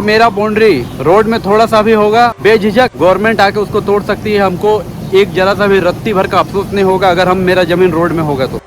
मेरा boundary road में थोड़ा सा भी होगा, बेझिझक गवर्नमेंट आके उसको तोड़ सकती है। हमको एक जरा सा भी रत्ती भर का अफसोस नहीं होगा अगर हम मेरा जमीन रोड में होगा तो।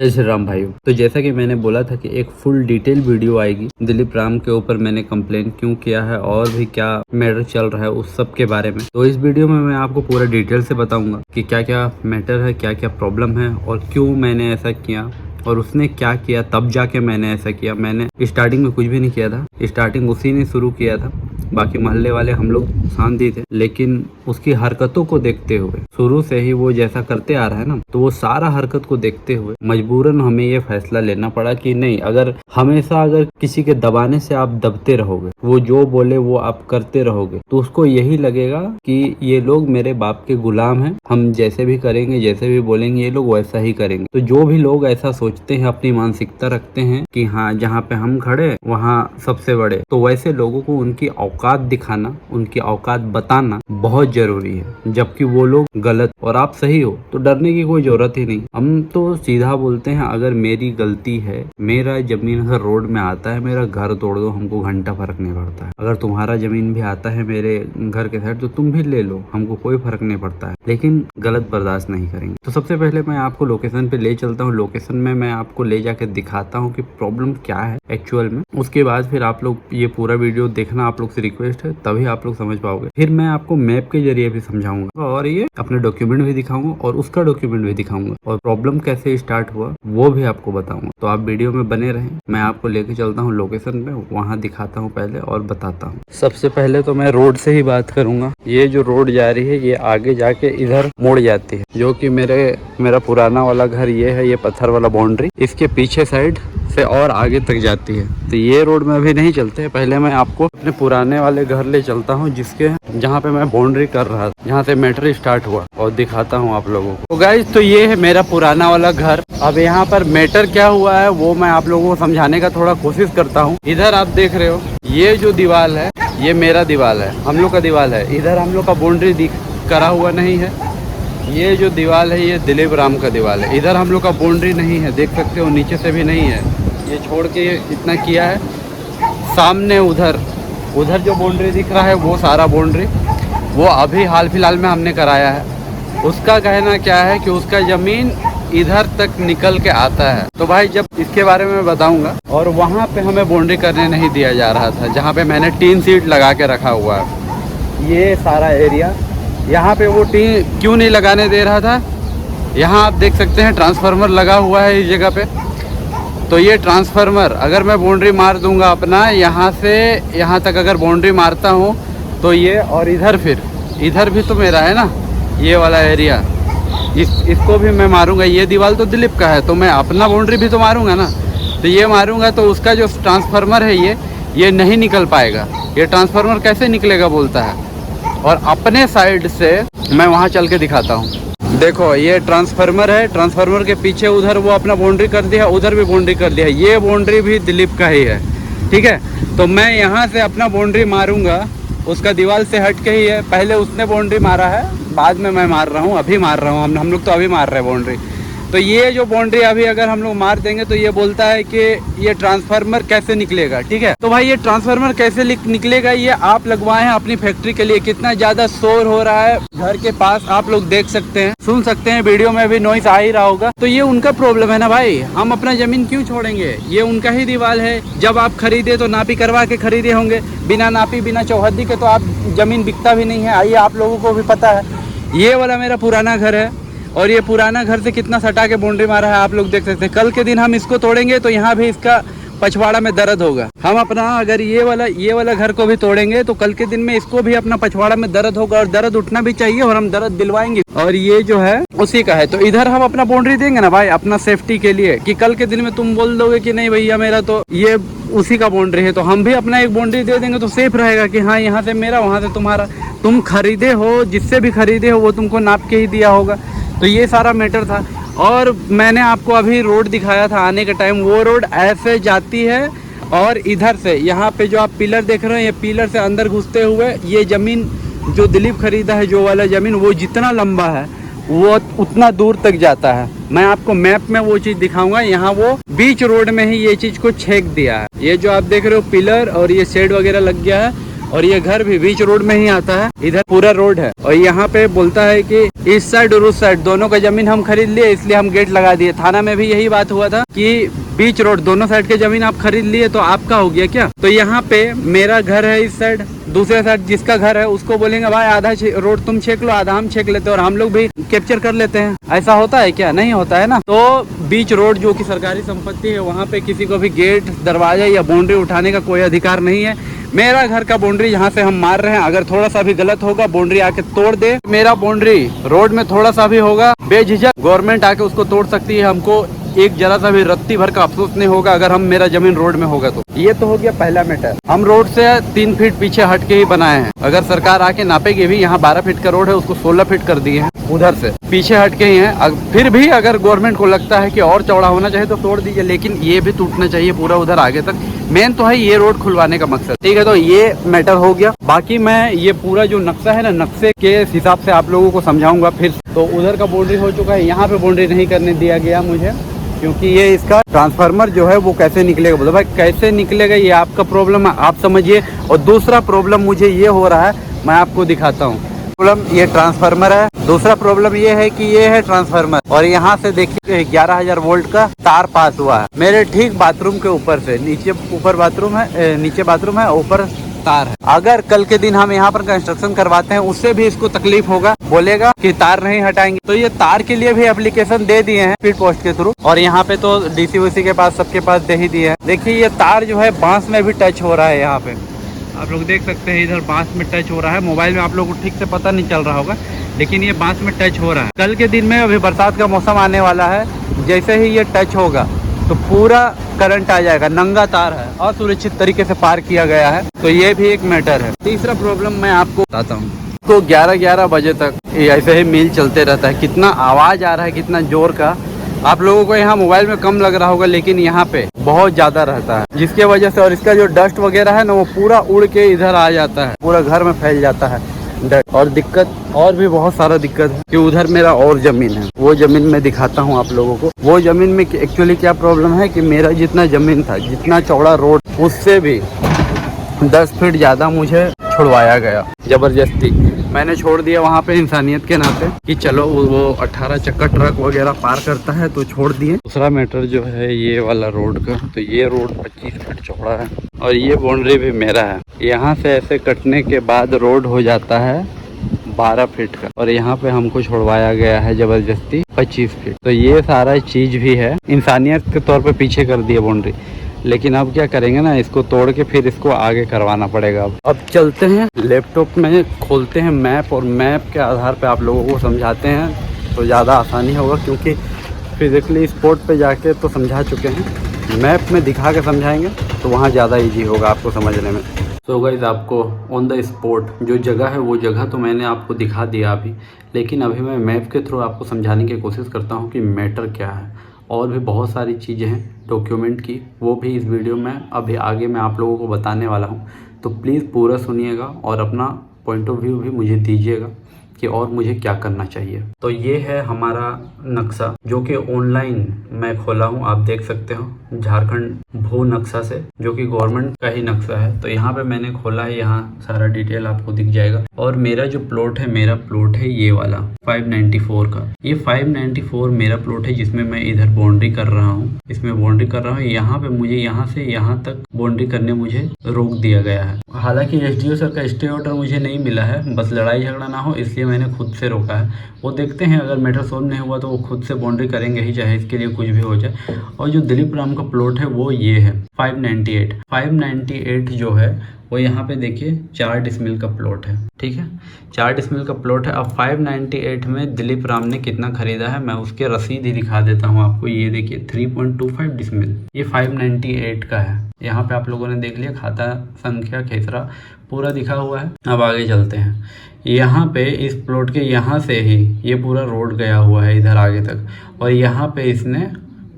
जय श्री राम भाइयों। तो जैसा कि मैंने बोला था कि एक फुल डिटेल वीडियो आएगी दिलीप राम के ऊपर, मैंने कंप्लेन क्यों किया है और भी क्या मैटर चल रहा है उस सब के बारे में। तो इस वीडियो में मैं आपको पूरा डिटेल से बताऊंगा कि क्या क्या मैटर है, क्या क्या प्रॉब्लम है और क्यों मैंने ऐसा किया और उसने क्या किया, तब जाके मैंने ऐसा किया। मैंने स्टार्टिंग में कुछ भी नहीं किया था, स्टार्टिंग उसी ने शुरू किया था। बाकी मोहल्ले वाले हम लोग शांति थे, लेकिन उसकी हरकतों को देखते हुए, शुरू से ही वो जैसा करते आ रहा है ना, तो वो सारा हरकत को देखते हुए मजबूरन हमें ये फैसला लेना पड़ा कि नहीं, अगर हमेशा अगर किसी के दबाने से आप दबते रहोगे, वो जो बोले वो आप करते रहोगे, तो उसको यही लगेगा कि ये लोग मेरे बाप के गुलाम हैं, हम जैसे भी करेंगे, जैसे भी बोलेंगे ये लोग वैसा ही करेंगे। तो जो भी लोग ऐसा सोचते हैं, अपनी मानसिकता रखते हैं कि हाँ जहाँ पे हम खड़े वहाँ सबसे बड़े, तो वैसे लोगों को उनकी औकात दिखाना, उनकी औकात बताना बहुत जरूरी है। जबकि वो लोग गलत और आप सही हो तो डरने की कोई जरूरत ही नहीं। हम तो सीधा बोलते हैं, अगर मेरी गलती है, मेरा जमीन अगर रोड में आता है, मेरा घर तोड़ दो, हमको घंटा फर्क नहीं पड़ता है। अगर तुम्हारा जमीन भी आता है मेरे घर के साइड तो तुम भी ले लो, हमको कोई फर्क नहीं पड़ता है, लेकिन गलत बर्दाश्त नहीं करेंगे। तो सबसे पहले मैं आपको लोकेशन पे ले चलता हूँ। लोकेशन में मैं आपको ले जाके दिखाता हूँ कि प्रॉब्लम क्या है एक्चुअल में। उसके बाद फिर आप लोग ये पूरा वीडियो देखना, आप लोग से रिक्वेस्ट है, तभी आप लोग समझ पाओगे। फिर मैं आपको मैप के जरिए भी समझाऊंगा और ये अपने डॉक्यूमेंट भी दिखाऊंगा और उसका डॉक्यूमेंट भी दिखाऊंगा और प्रॉब्लम कैसे स्टार्ट हुआ वो भी आपको बताऊंगा। तो आप वीडियो में बने रहें, मैं आपको लेके चलता हूँ लोकेशन पे, वहाँ दिखाता हूँ पहले और बताता हूँ। सबसे पहले तो मैं रोड से ही बात करूंगा। ये जो रोड जा रही है ये आगे जाके इधर मुड़ जाती है, जो कि मेरा पुराना वाला घर ये है, ये पत्थर वाला बाउंड्री इसके पीछे साइड से और आगे तक जाती है। तो ये रोड में अभी नहीं चलते, पहले मैं आपको अपने पुराने वाले घर ले चलता हूँ, जिसके जहाँ पे मैं बाउंड्री कर रहा था, जहाँ से मैटर स्टार्ट हुआ, और दिखाता हूँ आप लोगों को। तो गाइस, तो ये है मेरा पुराना वाला घर। अब यहाँ पर मैटर क्या हुआ है वो मैं आप लोगों को समझाने का थोड़ा कोशिश करता हूँ। इधर आप देख रहे हो, ये जो दीवार है ये मेरा दीवार है, हम लोग का दीवार है। इधर हम लोग का बाउंड्री करा हुआ नहीं है। ये जो दीवार है ये दिलीप राम का दीवार है। इधर हम लोग का बाउंड्री नहीं है, देख सकते हो, नीचे से भी नहीं है। ये छोड़ के इतना किया है। सामने उधर जो बाउंड्री दिख रहा है वो सारा बाउंड्री वो अभी हाल फिलहाल में हमने कराया है। उसका कहना क्या है कि उसका ज़मीन इधर तक निकल के आता है। तो भाई जब इसके बारे में बताऊंगा। और वहाँ पे हमें बाउंड्री करने नहीं दिया जा रहा था, जहाँ पे मैंने टीन सीट लगा के रखा हुआ है। ये सारा एरिया यहाँ पे वो टीन क्यों नहीं लगाने दे रहा था, यहाँ आप देख सकते हैं ट्रांसफार्मर लगा हुआ है इस जगह पे। तो ये ट्रांसफार्मर अगर मैं बाउंड्री मार दूंगा अपना, यहाँ से यहाँ तक अगर बाउंड्री मारता हूँ तो ये, और इधर फिर इधर भी तो मेरा है ना, ये वाला एरिया, इसको भी मैं मारूंगा। ये दीवार तो दिलीप का है, तो मैं अपना बाउंड्री भी तो मारूंगा ना। तो ये मारूंगा तो उसका जो ट्रांसफार्मर है ये नहीं निकल पाएगा। ये ट्रांसफार्मर कैसे निकलेगा बोलता है। और अपने साइड से मैं वहाँ चल के दिखाता हूँ। देखो ये ट्रांसफार्मर है, ट्रांसफार्मर के पीछे उधर वो अपना बाउंड्री कर दिया, उधर भी बाउंड्री कर दिया। ये बाउंड्री भी दिलीप का ही है, ठीक है। तो मैं यहाँ से अपना बाउंड्री मारूंगा, उसका दीवार से हट के ही है। पहले उसने बाउंड्री मारा है, बाद में मैं मार रहा हूँ, अभी मार रहा हूँ। हम लोग तो अभी मार रहे हैं बाउंड्री। तो ये जो बाउंड्री अभी अगर हम लोग मार देंगे तो ये बोलता है कि ये ट्रांसफार्मर कैसे निकलेगा, ठीक है। तो भाई ये ट्रांसफार्मर कैसे निकलेगा, ये आप लगवाए हैं अपनी फैक्ट्री के लिए। कितना ज्यादा शोर हो रहा है घर के पास, आप लोग देख सकते हैं, सुन सकते हैं, वीडियो में भी नॉइस आ ही रहा होगा। तो ये उनका प्रॉब्लम है ना भाई, हम अपना जमीन क्यों छोड़ेंगे। ये उनका ही दीवार है। जब आप खरीदे तो नापी करवा के खरीदे होंगे, बिना नापी बिना चौहद्दी के तो आप जमीन बिकता भी नहीं है। आइए, आप लोगों को भी पता है। ये वाला मेरा पुराना घर है और ये पुराना घर से कितना सटा के बाउंड्री मारा है आप लोग देख सकते हैं। कल के दिन हम इसको तोड़ेंगे तो यहाँ भी इसका पछवाड़ा में दर्द होगा। हम अपना अगर ये वाला घर को भी तोड़ेंगे तो कल के दिन में इसको भी अपना पछवाड़ा में दर्द होगा, और दर्द उठना भी चाहिए, और हम दर्द दिलवाएंगे। और ये जो है उसी का है। तो इधर हम अपना बाउंड्री देंगे ना भाई, अपना सेफ्टी के लिए, कि कल के दिन में तुम बोल दोगे कि नहीं भैया मेरा तो ये उसी का बाउंड्री है, तो हम भी अपना एक बाउंड्री दे देंगे। तो सेफ रहेगा कि हाँ यहाँ से मेरा, वहाँ से तुम्हारा। तुम खरीदे हो, जिससे भी खरीदे हो वो तुमको नाप के ही दिया होगा। तो ये सारा मैटर था। और मैंने आपको अभी रोड दिखाया था आने के टाइम, वो रोड ऐसे जाती है और इधर से यहाँ पे जो आप पिलर देख रहे हैं, ये पिलर से अंदर घुसते हुए ये ज़मीन जो दिलीप खरीदा है, जो वाला ज़मीन, वो जितना लंबा है वो उतना दूर तक जाता है। मैं आपको मैप में वो चीज दिखाऊंगा। यहाँ वो बीच रोड में ही ये चीज को छेक दिया है। ये जो आप देख रहे हो पिलर और ये शेड वगैरह लग गया है, और ये घर भी बीच रोड में ही आता है। इधर पूरा रोड है, और यहाँ पे बोलता है कि इस साइड और उस साइड दोनों का जमीन हम खरीद लिए, इसलिए हम गेट लगा दिए। थाना में भी यही बात हुआ था कि बीच रोड दोनों साइड के जमीन आप खरीद लिए तो आपका हो गया क्या। तो यहाँ पे मेरा घर है इस साइड, दूसरे साइड जिसका घर है उसको बोलेंगे भाई आधा रोड तुम छेक लो, आधा हम छेक लेते हैं, और हम लोग भी कैप्चर कर लेते हैं। ऐसा होता है क्या? नहीं होता है ना। तो बीच रोड जो कि सरकारी संपत्ति है, वहाँ पे किसी को भी गेट, दरवाजा या बाउंड्री उठाने का कोई अधिकार नहीं है। मेरा घर का बाउंड्री जहाँ से हम मार रहे हैं, अगर थोड़ा सा भी गलत होगा बाउंड्री आके तोड़ दे। मेरा बाउंड्री रोड में थोड़ा सा भी होगा, बेझिझक गवर्नमेंट आके उसको तोड़ सकती है। हमको एक जरा सा भी रत्ती भर का अफसोस नहीं होगा अगर हम मेरा जमीन रोड में होगा तो। ये तो हो गया पहला मैटर। हम रोड से 3 फीट पीछे हट के ही बनाए हैं। अगर सरकार आके नापेगी भी, यहाँ 12 फीट का रोड है, उसको 16 फीट कर दिए हैं। उधर से पीछे हट के ही है। फिर भी अगर गवर्नमेंट को लगता है कि और चौड़ा होना चाहिए तो तोड़ दीजिए, लेकिन ये भी टूटना चाहिए पूरा उधर आगे तक। मेन तो है ये रोड खुलवाने का मकसद। ठीक है, तो ये मैटर हो गया। बाकी मैं ये पूरा जो नक्शा है ना, नक्शे के हिसाब से आप लोगों को समझाऊंगा फिर। तो उधर का बाउंड्री हो चुका है, यहाँ पे बाउंड्री नहीं करने दिया गया मुझे, क्योंकि ये इसका ट्रांसफार्मर जो है वो कैसे निकलेगा। बोलो भाई कैसे निकलेगा, ये आपका प्रॉब्लम है, आप समझिए। और दूसरा प्रॉब्लम मुझे ये हो रहा है, मैं आपको दिखाता हूँ। प्रॉब्लम ये ट्रांसफार्मर है। दूसरा प्रॉब्लम ये है कि ये है ट्रांसफार्मर, और यहाँ से देखिए 11,000 वोल्ट का तार पास हुआ है मेरे ठीक बाथरूम के ऊपर से। नीचे ऊपर बाथरूम है, नीचे बाथरूम है, ऊपर तार है। अगर कल के दिन हम यहाँ पर कंस्ट्रक्शन करवाते हैं, उससे भी इसको तकलीफ होगा, बोलेगा कि तार नहीं हटाएंगे। तो ये तार के लिए भी एप्लीकेशन दे दिए हैं स्पीड पोस्ट के थ्रू, और यहाँ पे तो डीसी वीसी के पास सबके पास दे ही दिए हैं। देखिए ये तार जो है बांस में भी टच हो रहा है। यहाँ पे आप लोग देख सकते हैं, इधर बांस में टच हो रहा है। मोबाइल में आप लोग को ठीक से पता नहीं चल रहा होगा, लेकिन ये बांस में टच हो रहा है। कल के दिन में अभी बरसात का मौसम आने वाला है, जैसे ही ये टच होगा तो पूरा करंट आ जाएगा। नंगा तार है, असुरक्षित तरीके से पार किया गया है, तो ये भी एक मैटर है। तीसरा प्रॉब्लम मैं आपको बताता हूँ। तो 11 बजे तक ये ऐसे ही मिल चलते रहता है। कितना आवाज़ आ रहा है, कितना जोर का। आप लोगों को यहाँ मोबाइल में कम लग रहा होगा, लेकिन यहाँ पे बहुत ज़्यादा रहता है, जिसके वजह से, और इसका जो डस्ट वगैरह है ना, वो पूरा उड़ के इधर आ जाता है, पूरा घर में फैल जाता है डस्ट। और दिक्कत और भी बहुत सारा दिक्कत है कि उधर मेरा और ज़मीन है, वो ज़मीन में दिखाता हूँ आप लोगों को। वो ज़मीन में एक्चुअली क्या प्रॉब्लम है कि मेरा जितना ज़मीन था, जितना चौड़ा रोड, उससे भी 10 फीट ज़्यादा मुझे छुड़वाया गया ज़बरदस्ती। मैंने छोड़ दिया वहाँ पे इंसानियत के नाते कि चलो वो 18 चक्का ट्रक वगैरह पार करता है, तो छोड़ दिए। दूसरा मैटर जो है ये वाला रोड का, तो ये रोड 25 फीट चौड़ा है, और ये बाउंड्री भी मेरा है। यहाँ से ऐसे कटने के बाद रोड हो जाता है 12 फीट का, और यहाँ पे हमको छोड़वाया गया है ज़बरदस्ती 25 फीट। तो ये सारा चीज़ भी है, इंसानियत के तौर पे पीछे कर दिया बाउंड्री। लेकिन अब क्या करेंगे ना, इसको तोड़ के फिर इसको आगे करवाना पड़ेगा। अब चलते हैं लैपटॉप में, खोलते हैं मैप, और मैप के आधार पे आप लोगों को समझाते हैं तो ज़्यादा आसानी होगा, क्योंकि फिजिकली स्पॉट पे जाके तो समझा चुके हैं। मैप में दिखा के समझाएंगे तो वहाँ ज़्यादा ईजी होगा आपको समझने में। तो गाइस, आपको ऑन द स्पॉट जो जगह है, वो जगह तो मैंने आपको दिखा दिया अभी, लेकिन अभी मैं मैप के थ्रू आपको समझाने की कोशिश करता हूँ कि मैटर क्या है। और भी बहुत सारी चीज़ें हैं डॉक्यूमेंट की, वो भी इस वीडियो में अभी आगे मैं आप लोगों को बताने वाला हूँ। तो प्लीज़ पूरा सुनिएगा और अपना पॉइंट ऑफ व्यू भी मुझे दीजिएगा कि और मुझे क्या करना चाहिए। तो ये है हमारा नक्शा, जो कि ऑनलाइन मैं खोला हूँ, आप देख सकते हो, झारखंड भू नक्शा से, जो कि गवर्नमेंट का ही नक्शा है। तो यहाँ पे मैंने खोला है, यहाँ सारा डिटेल आपको दिख जाएगा। और मेरा जो प्लॉट है, मेरा प्लॉट है ये वाला 594 का। ये 594 मेरा प्लॉट है, जिसमें मैं इधर बाउंड्री कर रहा हूँ, इसमें बाउंड्री कर रहा हूँ। यहाँ पे मुझे यहाँ से यहाँ तक बाउंड्री करने मुझे रोक दिया गया है। हालांकि एसडीओ सर का स्टे ऑर्डर मुझे नहीं मिला है, बस लड़ाई झगड़ा ना हो इसलिए मैंने खुद से रोका है। वो देखते हैं, अगर मैटर सोल्व नहीं हुआ तो वो खुद से बाउंड्री करेंगे ही, चाहे इसके लिए कुछ भी हो जाए। और जो दिलीप राम का प्लॉट है वो ये है 598 जो है वो यहाँ पे देखिए 4 डिसमिल का प्लॉट है, ठीक है, 4 डिसमिल का प्लॉट है। अब 598 में दिलीप राम ने कितना खरीदा है, मैं उसके रसीद ही दिखा देता हूँ आपको। ये देखिए 3.25 डिसमिल, ये 598 का है। यहाँ पे आप लोगों ने देख लिया, खाता संख्या खेसरा पूरा दिखा हुआ है। अब आगे चलते हैं। यहाँ पे इस प्लॉट के यहाँ से ही ये पूरा रोड गया हुआ है इधर आगे तक, और यहाँ पे इसने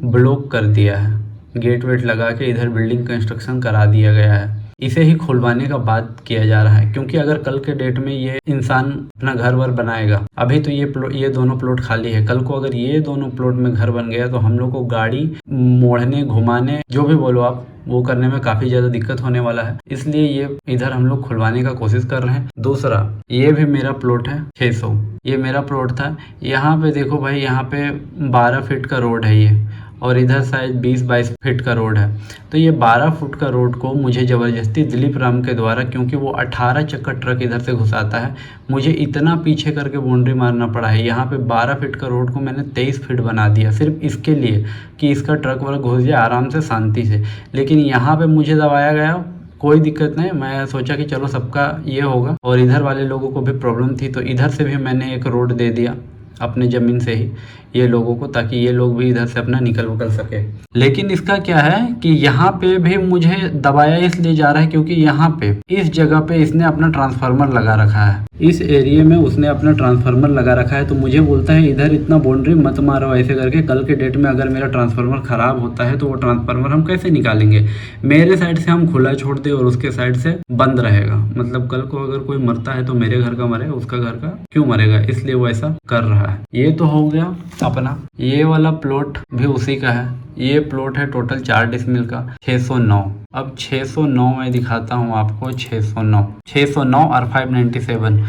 ब्लॉक कर दिया है, गेट वेट लगा के इधर बिल्डिंग कंस्ट्रक्शन करा दिया गया है। इसे ही खुलवाने का बात किया जा रहा है, क्योंकि अगर कल के डेट में ये इंसान अपना घर वर बनाएगा, अभी तो ये दोनों प्लॉट खाली है, कल को अगर ये दोनों प्लॉट में घर बन गया तो हम लोग को गाड़ी मोड़ने घुमाने जो भी बोलो आप वो करने में काफी ज्यादा दिक्कत होने वाला है। इसलिए ये इधर हम लोग खुलवाने का कोशिश कर रहे हैं। दूसरा, ये भी मेरा प्लॉट है 600, ये मेरा प्लॉट था। यहाँ पे देखो भाई, यहाँ पे 12 फीट का रोड है ये, और इधर शायद 20-22 फीट का रोड है। तो ये 12 फुट का रोड को मुझे ज़बरदस्ती दिलीप राम के द्वारा, क्योंकि वो 18 चक्कर ट्रक इधर से घुसाता है, मुझे इतना पीछे करके बाउंड्री मारना पड़ा है। यहाँ पे 12 फीट का रोड को मैंने 23 फीट बना दिया, सिर्फ इसके लिए कि इसका ट्रक वर्क घुस जाए आराम से शांति से। लेकिन यहाँ पे मुझे दबाया गया, कोई दिक्कत नहीं, मैं सोचा कि चलो सबका ये होगा, और इधर वाले लोगों को भी प्रॉब्लम थी तो इधर से भी मैंने एक रोड दे दिया अपने ज़मीन से ही ये लोगों को, ताकि ये लोग भी इधर से अपना निकल सके। लेकिन इसका क्या है कि यहाँ पे भी मुझे दबाया इसलिए जा रहा है क्योंकि यहाँ पे इस जगह पे इसने अपना ट्रांसफार्मर लगा रखा है, इस एरिया में उसने अपना ट्रांसफार्मर लगा रखा है। तो मुझे बोलता है इधर इतना बाउंड्री मत मारो ऐसे करके, कल के डेट में अगर मेरा ट्रांसफार्मर ख़राब होता है तो वो ट्रांसफार्मर हम कैसे निकालेंगे। मेरे साइड से हम खुला छोड़ दे और उसके साइड से बंद रहेगा, मतलब कल को अगर कोई मरता है तो मेरे घर का मरे, उसका घर का क्यों मरेगा, इसलिए वो ऐसा कर रहा है। ये तो हो गया अपना। ये वाला प्लॉट भी उसी का है। ये प्लॉट है टोटल 4 डिसमिल का, 609। अब 609 में दिखाता हूँ आपको, 609 और 597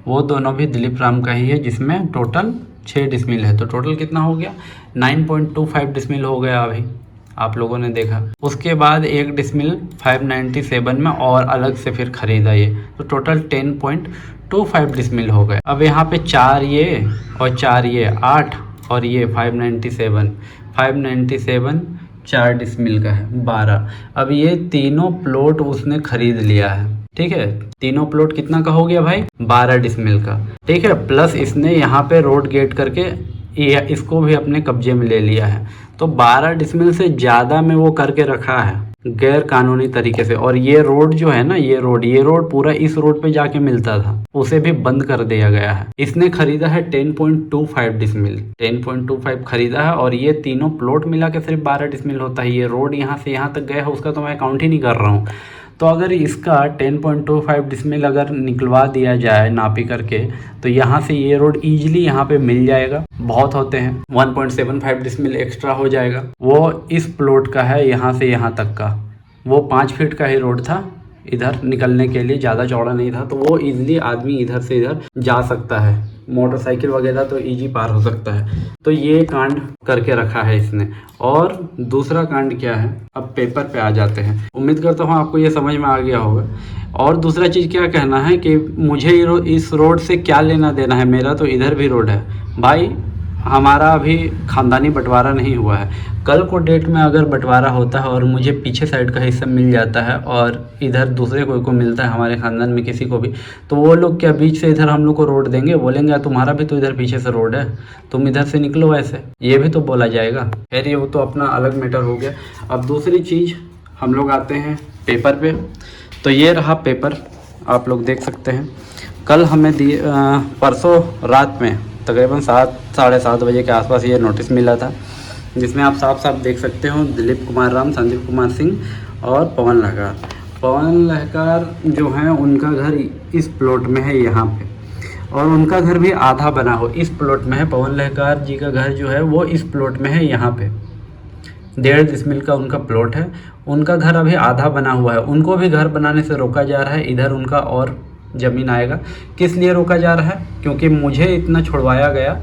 वो दोनों भी दिलीप राम का ही है, जिसमें टोटल 6 डिसमिल है। तो टोटल कितना हो गया, 9.25 डिसमिल हो गया अभी आप लोगों ने देखा। उसके बाद 1 डिसमिल 597 में और अलग से फिर खरीदा ये, तो टोटल 10.25 डिसमिल हो गए। अब यहाँ पे 4 ये और 4 ये 8 और ये 597 4 डिसमिल का है 12। अब ये तीनों प्लॉट उसने खरीद लिया है, ठीक है। तीनों प्लॉट कितना का हो गया भाई, 12 डिसमिल का, ठीक है। प्लस इसने यहाँ पे रोड गेट करके इसको भी अपने कब्जे में ले लिया है। तो 12 डिसमिल से ज़्यादा में वो करके रखा है गैर कानूनी तरीके से। और ये रोड जो है ना, ये रोड पूरा इस रोड पे जाके मिलता था, उसे भी बंद कर दिया गया है। इसने खरीदा है 10.25 डिसमिल, 10.25 खरीदा है, और ये तीनों प्लॉट मिला के सिर्फ 12 डिसमिल होता है। ये रोड यहाँ से यहाँ तक गया है, उसका तो मैं काउंट ही नहीं कर रहा हूँ। तो अगर इसका 10.25 डिसमिल अगर निकलवा दिया जाए नापी करके, तो यहाँ से ये रोड ईजिली यहाँ पे मिल जाएगा। बहुत होते हैं 1.75 डिसमिल एक्स्ट्रा हो जाएगा। वो इस प्लॉट का है यहाँ से यहाँ तक का, वो 5 फीट का ही रोड था इधर निकलने के लिए, ज़्यादा चौड़ा नहीं था। तो वो ईजिली आदमी इधर से इधर जा सकता है, मोटरसाइकिल वगैरह तो इजी पार हो सकता है। तो ये कांड करके रखा है इसने। और दूसरा कांड क्या है, अब पेपर पे आ जाते हैं। उम्मीद करता हूँ आपको ये समझ में आ गया होगा। और दूसरा चीज़ क्या कहना है कि मुझे इस रोड से क्या लेना देना है, मेरा तो इधर भी रोड है भाई। हमारा अभी ख़ानदानी बंटवारा नहीं हुआ है। कल को डेट में अगर बंटवारा होता है और मुझे पीछे साइड का हिस्सा मिल जाता है और इधर दूसरे कोई को मिलता है, हमारे ख़ानदान में किसी को भी, तो वो लोग क्या बीच से इधर हम लोग को रोड देंगे, बोलेंगे तुम्हारा भी तो इधर पीछे से रोड है, तुम इधर से निकलो ऐसे, ये भी तो बोला जाएगा। खैर ये वो तो अपना अलग मैटर हो गया। अब दूसरी चीज़ हम लोग आते हैं पेपर पे। तो ये रहा पेपर, आप लोग देख सकते हैं। कल हमें परसों रात में तकरीबन 7 साढ़े 7 बजे के आसपास ये नोटिस मिला था, जिसमें आप साफ साफ देख सकते हो दिलीप कुमार राम, संदीप कुमार सिंह और पवन लहकार। पवन लहकार जो हैं उनका घर इस प्लॉट में है यहाँ पे, और उनका घर भी आधा बना हो इस प्लॉट में है। पवन लहकार जी का घर जो है वो इस प्लॉट में है, यहाँ पे 1.5 डिसमिल का उनका प्लॉट है। उनका घर अभी आधा बना हुआ है, उनको भी घर बनाने से रोका जा रहा है। इधर उनका और ज़मीन आएगा। किस लिए रोका जा रहा है, क्योंकि मुझे इतना छुड़वाया गया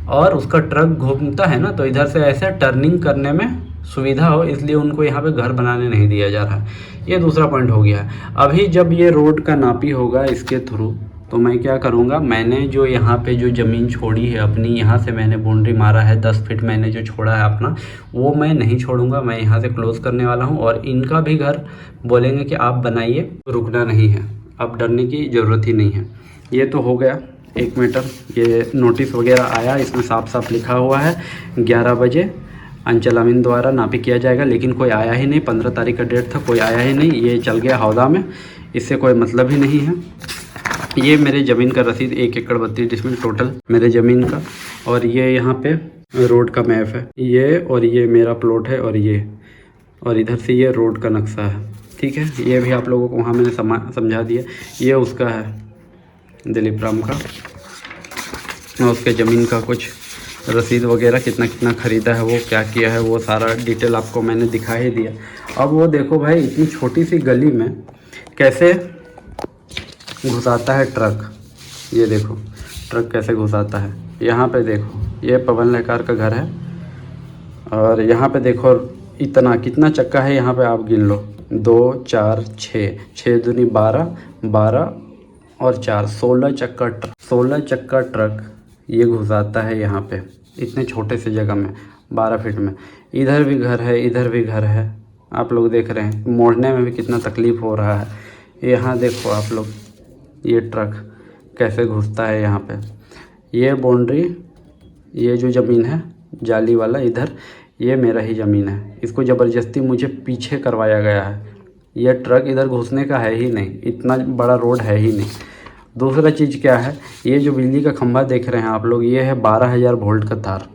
और उसका ट्रक घूमता है ना, तो इधर से ऐसे टर्निंग करने में सुविधा हो, इसलिए उनको यहाँ पे घर बनाने नहीं दिया जा रहा है। ये दूसरा पॉइंट हो गया। अभी जब ये रोड का नापी होगा इसके थ्रू, तो मैं क्या करूँगा, मैंने जो यहाँ पे जो ज़मीन छोड़ी है अपनी, यहाँ से मैंने बाउंड्री मारा है 10 फीट मैंने जो छोड़ा है अपना, वो मैं नहीं छोड़ूंगा। मैं यहाँ से क्लोज़ करने वाला हूँ। और इनका भी घर बोलेंगे कि आप बनाइए, रुकना नहीं है, अब डरने की ज़रूरत ही नहीं है। ये तो हो गया एक मैटर। ये नोटिस वगैरह आया, इसमें साफ साफ लिखा हुआ है 11 बजे अंचल अमीन द्वारा नापी किया जाएगा, लेकिन कोई आया ही नहीं। 15 तारीख का डेट था, कोई आया ही नहीं। ये चल गया हौदा में, इससे कोई मतलब ही नहीं है। ये मेरे ज़मीन का रसीद 1 एकड़ 32 डिसमिल टोटल मेरे ज़मीन का। और ये यहाँ पे रोड का मैप है ये, और ये मेरा प्लॉट है, और ये, और इधर से ये रोड का नक्शा है। ठीक है, ये भी आप लोगों को वहाँ मैंने समझा दिया। ये उसका है दिलीप राम का, और उसके ज़मीन का कुछ रसीद वगैरह कितना कितना ख़रीदा है, वो क्या किया है, वो सारा डिटेल आपको मैंने दिखा ही दिया। अब वो देखो भाई, इतनी छोटी सी गली में कैसे घुसाता है ट्रक। ये देखो ट्रक कैसे घुसाता है। यहाँ पे देखो, ये पवन लहकार का घर है, और यहाँ पे देखो इतना कितना चक्का है यहाँ पे, आप गिन लो, 2 4 6, 6 दूनी 12, 12 और 4, 16 चक्का ट्रक, 16 चक्का ट्रक ये घुसाता है यहाँ पे, इतने छोटे से जगह में, 12 फीट में। इधर भी घर है, इधर भी घर है, आप लोग देख रहे हैं, मोड़ने में भी कितना तकलीफ़ हो रहा है। यहाँ देखो आप लोग, ये ट्रक कैसे घुसता है यहाँ पे। ये बाउंड्री, ये जो ज़मीन है जाली वाला इधर, ये मेरा ही ज़मीन है, इसको ज़बरदस्ती मुझे पीछे करवाया गया है। यह ट्रक इधर घुसने का है ही नहीं, इतना बड़ा रोड है ही नहीं। दूसरा चीज़ क्या है, ये जो बिजली का खंभा देख रहे हैं आप लोग, ये है 12,000 वोल्ट का तार,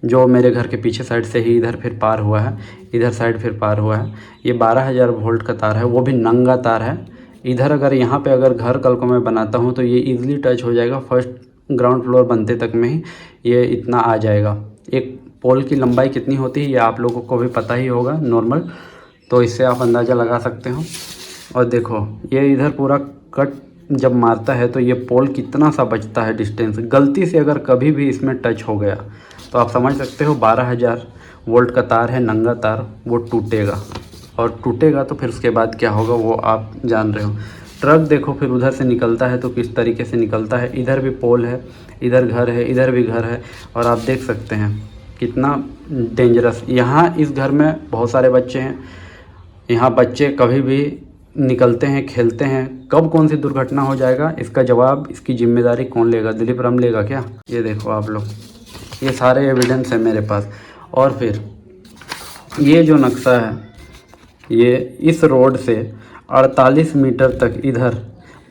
जो मेरे घर के पीछे साइड से ही इधर फिर पार हुआ है, इधर साइड फिर पार हुआ है। ये 12,000 वोल्ट का तार है, वो भी नंगा तार है। इधर अगर यहाँ पे अगर घर कल को मैं बनाता हूँ तो ये इजीली टच हो जाएगा, फर्स्ट ग्राउंड फ्लोर बनते तक में ही ये इतना आ जाएगा। एक पोल की लंबाई कितनी होती है ये आप लोगों को भी पता ही होगा नॉर्मल, तो इससे आप अंदाज़ा लगा सकते हो। और देखो ये इधर पूरा कट जब मारता है तो ये पोल कितना सा बचता है डिस्टेंस, गलती से अगर कभी भी इसमें टच हो गया तो आप समझ सकते हो 12,000 वोल्ट का तार है, नंगा तार, वो टूटेगा, और टूटेगा तो फिर उसके बाद क्या होगा वो आप जान रहे हो। ट्रक देखो फिर उधर से निकलता है तो किस तरीके से निकलता है। इधर भी पोल है, इधर घर है, इधर भी घर है, और आप देख सकते हैं कितना डेंजरस। यहाँ इस घर में बहुत सारे बच्चे हैं, यहाँ बच्चे कभी भी निकलते हैं, खेलते हैं, कब कौन सी दुर्घटना हो जाएगा इसका जवाब, इसकी जिम्मेदारी कौन लेगा? दिलीप राम लेगा क्या? ये देखो आप लोग, ये सारे एविडेंस है मेरे पास। और फिर ये जो नक्शा है, ये इस रोड से 48 मीटर तक इधर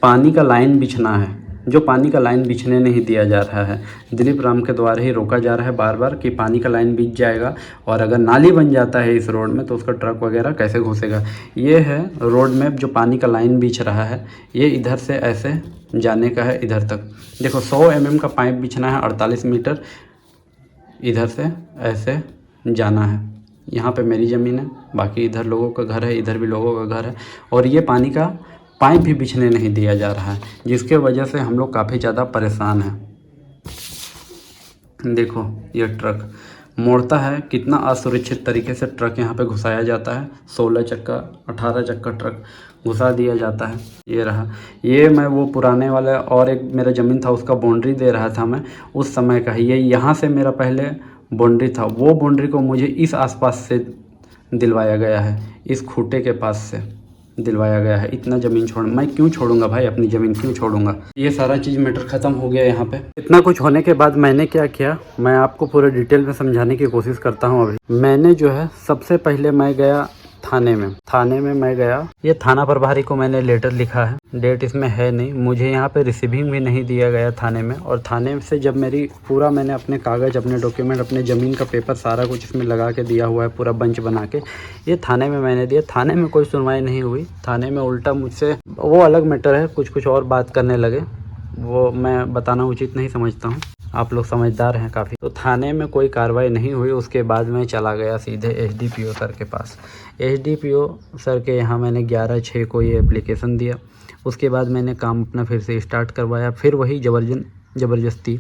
पानी का लाइन बिछना है, जो पानी का लाइन बिछने नहीं दिया जा रहा है। दिलीप राम के द्वारा ही रोका जा रहा है बार बार कि पानी का लाइन बिछ जाएगा, और अगर नाली बन जाता है इस रोड में तो उसका ट्रक वगैरह कैसे घुसेगा। ये है रोड में जो पानी का लाइन बिछ रहा है, ये इधर से ऐसे जाने का है इधर तक। देखो 100 mm का पाइप बिछना है, 48 मीटर इधर से ऐसे जाना है। यहाँ पे मेरी ज़मीन है, बाकी इधर लोगों का घर है, इधर भी लोगों का घर है, और ये पानी का पाइप भी बिछने नहीं दिया जा रहा है, जिसके वजह से हम लोग काफ़ी ज़्यादा परेशान हैं। देखो ये ट्रक मोड़ता है, कितना असुरक्षित तरीके से ट्रक यहाँ पे घुसाया जाता है। 16 चक्का 18 चक्का ट्रक घुसा दिया जाता है। ये रहा, ये मैं वो पुराने वाला और एक मेरा ज़मीन था उसका बाउंड्री दे रहा था मैं उस समय का। ये यहाँ से मेरा पहले बाउंड्री था, वो बाउंड्री को मुझे इस आसपास से दिलवाया गया है, इस खूंटे के पास से दिलवाया गया है। इतना ज़मीन छोड़ मैं क्यों छोड़ूंगा भाई, अपनी ज़मीन क्यों छोड़ूंगा? ये सारा चीज़ मैटर ख़त्म हो गया यहाँ पे। इतना कुछ होने के बाद मैंने क्या किया, मैं आपको पूरे डिटेल में समझाने की कोशिश करता हूँ। अभी मैंने जो है सबसे पहले मैं गया थाने में मैं गया। ये थाना प्रभारी को मैंने लेटर लिखा है, डेट इसमें है नहीं, मुझे यहाँ पे रिसीविंग भी नहीं दिया गया थाने में। और थाने से जब मेरी पूरा मैंने अपने कागज़, अपने डॉक्यूमेंट, अपने ज़मीन का पेपर सारा कुछ इसमें लगा के दिया हुआ है, पूरा बंच बना के, ये थाने में मैंने दिया। थाने में कोई सुनवाई नहीं हुई, थाने में उल्टा मुझसे, वो अलग मैटर है, कुछ और बात करने लगे, वो मैं बताना उचित नहीं समझता हूँ, आप लोग समझदार हैं काफ़ी। तो थाने में कोई कार्रवाई नहीं हुई। उसके बाद मैं चला गया सीधे एसडीपीओ सर के पास। एसडीपीओ सर के यहाँ मैंने 11/6 को ये एप्लीकेशन दिया। उसके बाद मैंने काम अपना फिर से स्टार्ट करवाया, फिर वही ज़बरदस्ती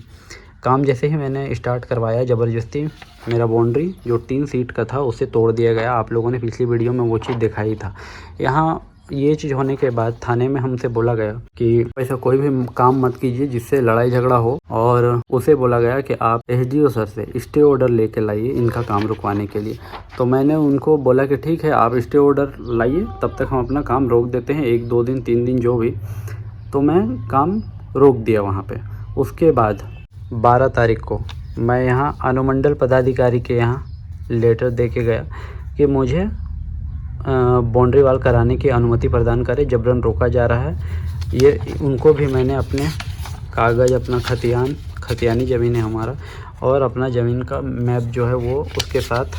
काम जैसे ही मैंने स्टार्ट करवाया, ज़बरदस्ती मेरा बाउंड्री जो 3 फीट का था उसे तोड़ दिया गया। आप लोगों ने पिछली वीडियो में वो चीज़ देखा ही था। यहाँ ये चीज़ होने के बाद थाने में हमसे बोला गया कि ऐसा कोई भी काम मत कीजिए जिससे लड़ाई झगड़ा हो, और उसे बोला गया कि आप एसडीओ सर से स्टे ऑर्डर लेके लाइए इनका काम रुकवाने के लिए। तो मैंने उनको बोला कि ठीक है, आप स्टे ऑर्डर लाइए, तब तक हम अपना काम रोक देते हैं, 1-2 दिन 3 दिन जो भी। तो मैं काम रोक दिया वहाँ पे। उसके बाद 12 तारीख को मैं यहाँ अनुमंडल पदाधिकारी के यहाँ लेटर दे के गया कि मुझे बाउंड्री वाल कराने की अनुमति प्रदान करें, जबरन रोका जा रहा है। ये उनको भी मैंने अपने कागज़, अपना खतियानी ज़मीन है हमारा, और अपना ज़मीन का मैप जो है वो उसके साथ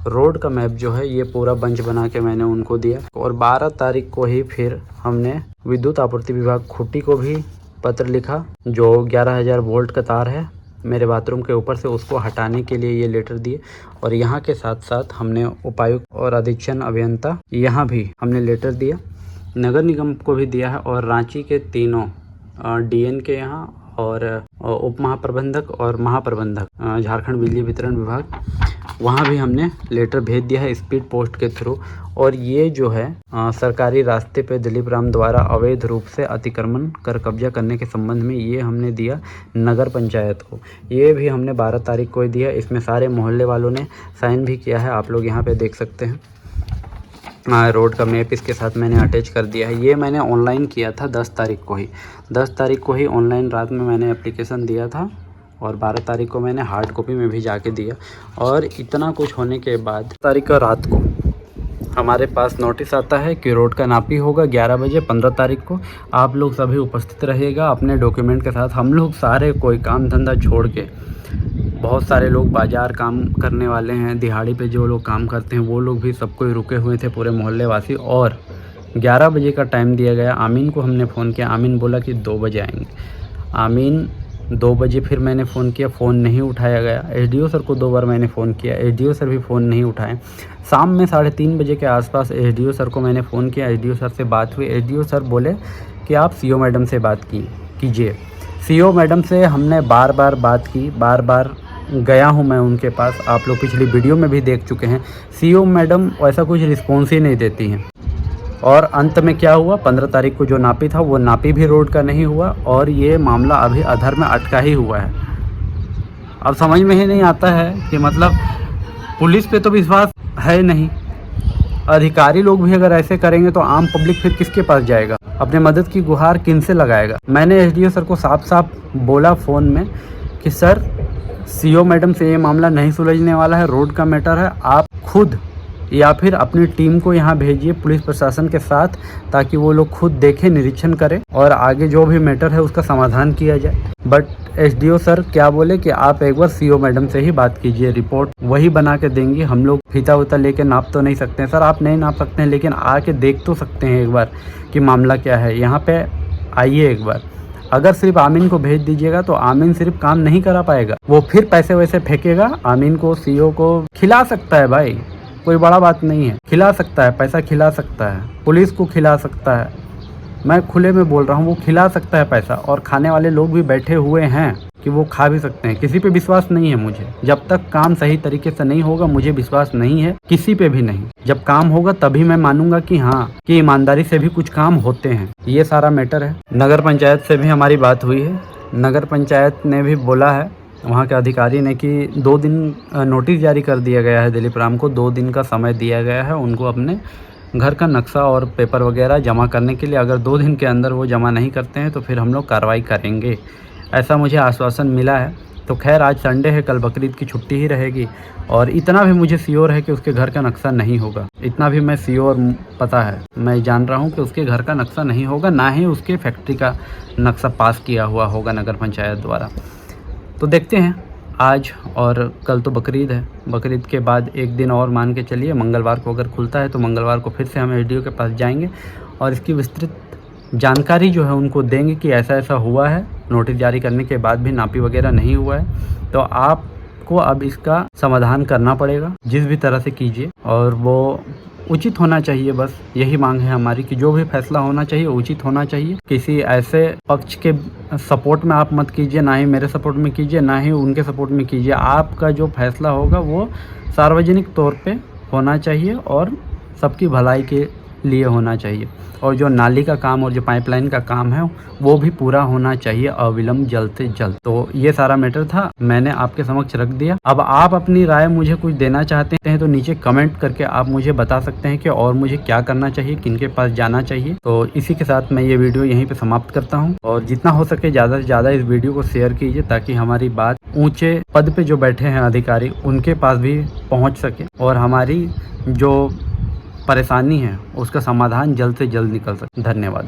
रोड का मैप जो है ये पूरा बंच बना के मैंने उनको दिया। और 12 तारीख को ही फिर हमने विद्युत आपूर्ति विभाग खूंटी को भी पत्र लिखा, जो 11,000 वोल्ट का तार है मेरे बाथरूम के ऊपर से, उसको हटाने के लिए ये लेटर दिए। और यहाँ के साथ साथ हमने उपायुक्त और अधीक्षण अभियंता यहाँ भी हमने लेटर दिया, नगर निगम को भी दिया है, और रांची के तीनों डीएन के यहाँ और उप महाप्रबंधक और महाप्रबंधक झारखंड बिजली वितरण विभाग, वहाँ भी हमने लेटर भेज दिया है स्पीड पोस्ट के थ्रू। और ये जो है सरकारी रास्ते पे दिलीप राम द्वारा अवैध रूप से अतिक्रमण कर कब्जा करने के संबंध में ये हमने दिया नगर पंचायत को। ये भी हमने 12 तारीख को ही दिया। इसमें सारे मोहल्ले वालों ने साइन भी किया है, आप लोग यहाँ पे देख सकते हैं। रोड का मैप इसके साथ मैंने अटैच कर दिया है। ये मैंने ऑनलाइन किया था 10 तारीख को ही। 10 तारीख को ही ऑनलाइन रात में मैंने एप्लीकेशन दिया था और 12 तारीख को मैंने हार्ड कॉपी में भी जाके दिया। और इतना कुछ होने के बाद तारीख का रात को हमारे पास नोटिस आता है कि रोड का नापी होगा 11 बजे 15 तारीख को। आप लोग सभी उपस्थित रहिएगा अपने डॉक्यूमेंट के साथ। हम लोग सारे कोई काम धंधा छोड़ के, बहुत सारे लोग बाज़ार काम करने वाले हैं, दिहाड़ी पे जो लोग काम करते हैं वो लोग भी सब कोई रुके हुए थे, पूरे मोहल्ले वासी। और 11 बजे का टाइम दिया गया। आमीन को हमने फ़ोन किया, आमीन बोला कि 2 बजे आएंगे। आमीन 2 बजे फिर मैंने फ़ोन किया, फ़ोन नहीं उठाया गया। एसडीओ सर को 2 बार मैंने फ़ोन किया, एसडीओ सर भी फ़ोन नहीं उठाए। शाम में 3:30 बजे के आसपास एसडीओ सर को मैंने फ़ोन किया, एसडीओ सर से बात हुई। एसडीओ सर बोले कि आप सीओ मैडम से बात कीजिए। सीओ मैडम से हमने बार बार बात की, बार बार गया हूं मैं उनके पास, आप लोग पिछली वीडियो में भी देख चुके हैं। सीओ मैडम ऐसा कुछ रिस्पॉन्स ही नहीं देती हैं। और अंत में क्या हुआ, 15 तारीख को जो नापी था वो नापी भी रोड का नहीं हुआ और ये मामला अभी अधर में अटका ही हुआ है। अब समझ में ही नहीं आता है कि मतलब पुलिस पे तो विश्वास है नहीं, अधिकारी लोग भी अगर ऐसे करेंगे तो आम पब्लिक फिर किसके पास जाएगा, अपने मदद की गुहार किन से लगाएगा। मैंने एसडीओ सर को साफ साफ बोला फ़ोन में कि सर सीओ मैडम से ये मामला नहीं सुलझने वाला है, रोड का मैटर है, आप खुद या फिर अपनी टीम को यहाँ भेजिए पुलिस प्रशासन के साथ, ताकि वो लोग खुद देखें, निरीक्षण करें और आगे जो भी मैटर है उसका समाधान किया जाए। बट एसडीओ सर क्या बोले कि आप एक बार सीओ मैडम से ही बात कीजिए, रिपोर्ट वही बना के देंगी, हम लोग फीता उता लेके नाप तो नहीं सकते हैं। सर आप नहीं नाप सकते हैं लेकिन आके देख तो सकते हैं एक बार कि मामला क्या है, यहाँ पे आइए एक बार। अगर सिर्फ आमीन को भेज दीजिएगा तो आमीन सिर्फ काम नहीं करा पाएगा, वो फिर पैसे वैसे फेंकेगा। आमीन को सीओ को खिला सकता है भाई, कोई बड़ा बात नहीं है, खिला सकता है, पैसा खिला सकता है, पुलिस को खिला सकता है, मैं खुले में बोल रहा हूँ, वो खिला सकता है पैसा। और खाने वाले लोग भी बैठे हुए हैं कि वो खा भी सकते हैं। किसी पे विश्वास नहीं है मुझे, जब तक काम सही तरीके से नहीं होगा मुझे विश्वास नहीं है किसी पे भी नहीं। जब काम होगा तभी मैं मानूंगा कि हाँ कि ईमानदारी से भी कुछ काम होते हैं। ये सारा मैटर है। नगर पंचायत से भी हमारी बात हुई है, नगर पंचायत ने भी बोला है वहाँ के अधिकारी ने कि 2 दिन नोटिस जारी कर दिया गया है, दिलीप राम को 2 दिन का समय दिया गया है उनको अपने घर का नक्शा और पेपर वगैरह जमा करने के लिए। अगर 2 दिन के अंदर वो जमा नहीं करते हैं तो फिर हम लोग कार्रवाई करेंगे, ऐसा मुझे आश्वासन मिला है। तो खैर आज संडे है, कल बकरीद की छुट्टी ही रहेगी। और इतना भी मुझे श्योर है कि उसके घर का नक्शा नहीं होगा, इतना भी मैं श्योर पता है, मैं जान रहा हूँ कि उसके घर का नक्शा नहीं होगा, ना ही उसके फैक्ट्री का नक्शा पास किया हुआ होगा नगर पंचायत द्वारा। तो देखते हैं, आज और कल तो बकरीद है, बकरीद के बाद एक दिन और मान के चलिए, मंगलवार को अगर खुलता है तो मंगलवार को फिर से हम एसडीओ के पास जाएंगे और इसकी विस्तृत जानकारी जो है उनको देंगे कि ऐसा ऐसा हुआ है। नोटिस जारी करने के बाद भी नापी वगैरह नहीं हुआ है तो आपको अब इसका समाधान करना पड़ेगा, जिस भी तरह से कीजिए, और वो उचित होना चाहिए। बस यही मांग है हमारी कि जो भी फैसला होना चाहिए उचित होना चाहिए। किसी ऐसे पक्ष के सपोर्ट में आप मत कीजिए, ना ही मेरे सपोर्ट में कीजिए, ना ही उनके सपोर्ट में कीजिए। आपका जो फैसला होगा वो सार्वजनिक तौर पे होना चाहिए और सबकी भलाई के लिए होना चाहिए। और जो नाली का काम और जो पाइपलाइन का काम है वो भी पूरा होना चाहिए अविलंब, जल्द से जल्द। तो ये सारा मैटर था, मैंने आपके समक्ष रख दिया। अब आप अपनी राय मुझे कुछ देना चाहते हैं तो नीचे कमेंट करके आप मुझे बता सकते हैं कि और मुझे क्या करना चाहिए, किनके पास जाना चाहिए। तो इसी के साथ मैं ये वीडियो यहीं पे समाप्त करता हूँ और जितना हो सके ज़्यादा से ज़्यादा इस वीडियो को शेयर कीजिए ताकि हमारी बात ऊँचे पद पे जो बैठे हैं अधिकारी उनके पास भी पहुँच सके और हमारी जो परेशानी है उसका समाधान जल्द से जल्द निकल सके। धन्यवाद।